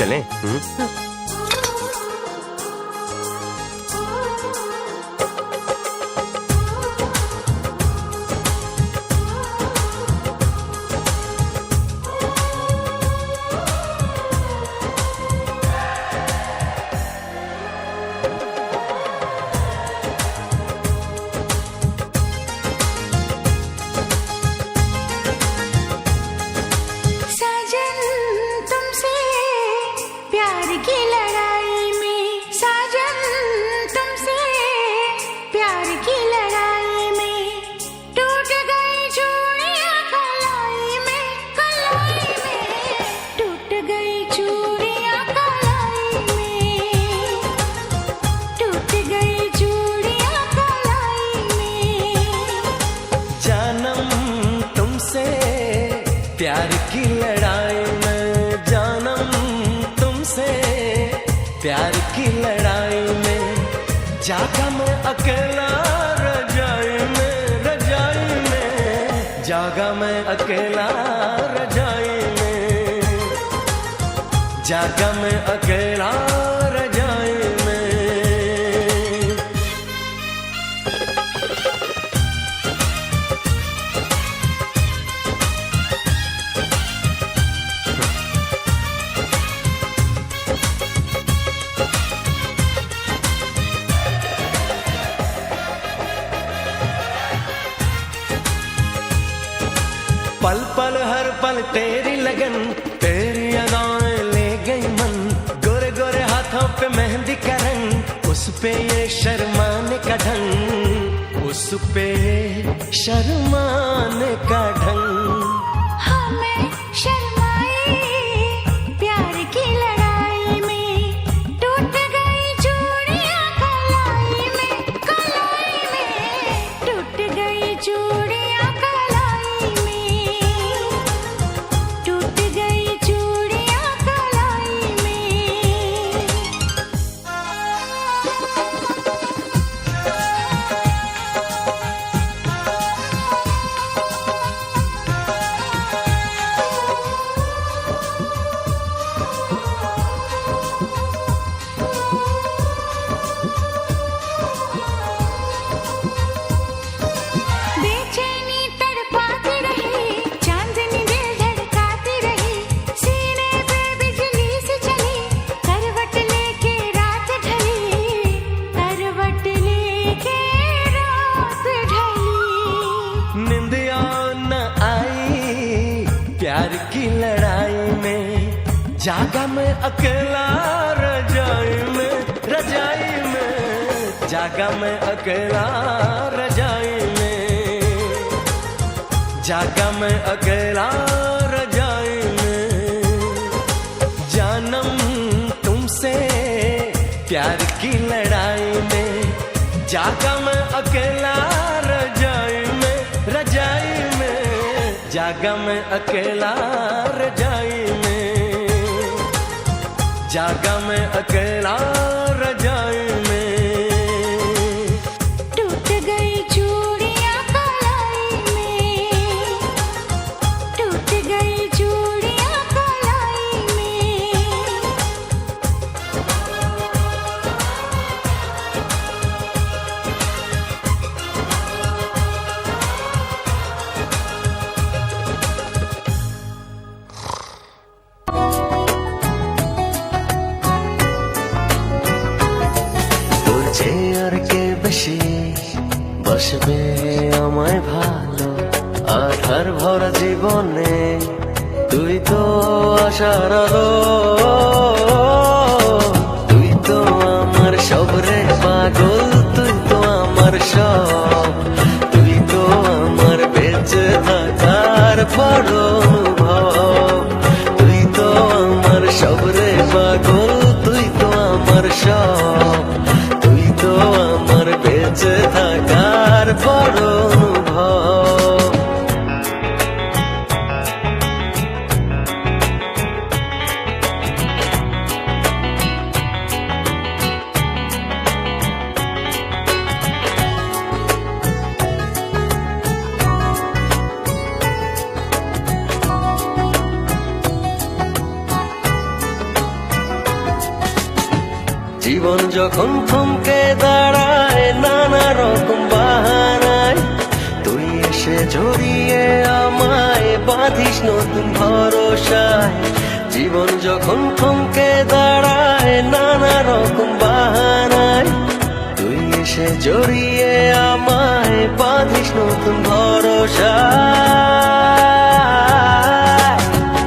चलें? प्यार की लड़ाई में जानम तुमसे, प्यार की लड़ाई में जागा मैं अकेला रजाई में, रजाई में जागा मैं अकेला रजाई में, जागा मैं अकेला रजाई में। पल पल हर पल तेरी लगन, तेरी अदाएं ले गई मन, गोरे गोरे हाथों पे मेहंदी का रंग, उस पे ये शर्माने का ढंग, उस पे ये शर्माने का ढंग। हमें शर्माए प्यार की लड़ाई में, टूट गई चूड़ियां कलाई में, कलाई में टूट गई चूड़ियां कलाई में, टूट गई चूड़ियां कलाई में। बेचैनी तड़पाती रही, चांदनी दिल धड़काती रही, सीने पे बिजली से चली, करवट लेके रात ढली, करवट लेके रात ढली। निंदिया न आई प्यार की लड़ाई में, जागा मैं अकेला रजाई में, रजाई में जागा मैं अकेला रजाई में, जागा मैं अकेला रजाई में। जानम तुमसे प्यार की लड़ाई में, जागा मैं अकेला रजाई में, रजाई में जागा मैं अकेला रजाई में, जागा मैं अकेला रजाई में। टूट गई चूड़ियां कलाई में, टूट गई चूड़ियां कलाई में। বলছে আর কে বেশি বসবে আমায় ভালো, আধার ভরা জীবনে তুই তো আশার আলো, তুই তো আমার সব রে পাগল, তুই তো আমার সব, তুই তো আমার বেঁচে থাকার বড় অনুভব, তুই তো আমার সব রে পাগল, তুই তো আমার সব, তুই তো আমার বেঁচে থাকার বড় অনুভব। জীবন যখন থমকে দাঁড়ায় নানা রকম বাহানায়, তুই এসে জড়িয়ে আমায় বাঁধিস নতুন ভরসায়। জীবন যখন থমকে দাঁড়ায় নানা রকম বাহানায়, তুই এসে জড়িয়ে আমায় বাঁধিস নতুন ভরসায়।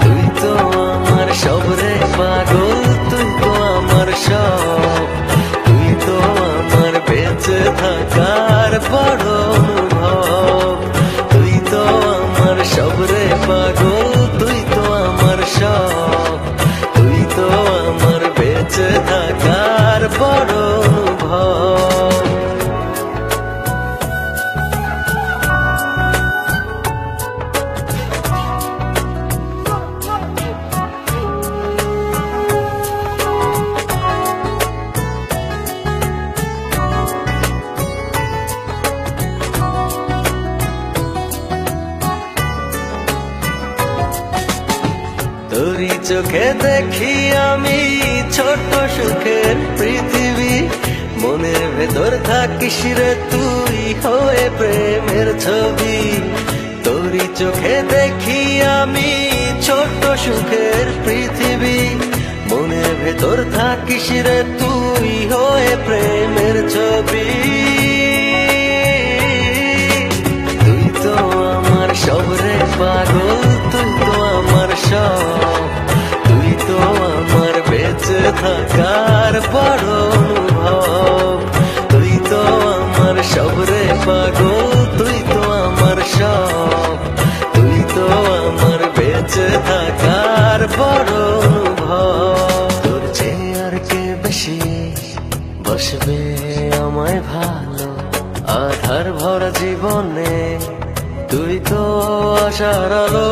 তুই তো আমার সব রে পাগল, তুই তো আমার সব, তুই তো আমার বেঁচে থাকার বড় অনুভব। তুই তো আমার সব রে পাগল, তুই তো আমার সব, তুই তো আমার বেঁচে থাকার বড় অনুভব। তোরই চোখে দেখি আমি ছোট সুখের পৃথিবী, মনের ভেতর থাকিস রে তুই হয়ে প্রেমের ছবি। তোরই চোখে দেখি আমি ছোট সুখের পৃথিবী, মনের ভেতর থাকিস রে তুই হয়ে প্রেমের ছবি। তুই তো আমার সব রে পাগল, তুই তো আমার সব, তুই তো আমার বেঁচে থাকার বড় অনুভব। তুই তো আমার সব রে পাগল, তুই তো আমার সব, তুই তো আমার বেঁচে থাকার বড় অনুভব। তোর চেয়ে আর কে বেশি বসবে আমায় ভালো, আধার ভরা জীবনে তুই তো আশার আলো।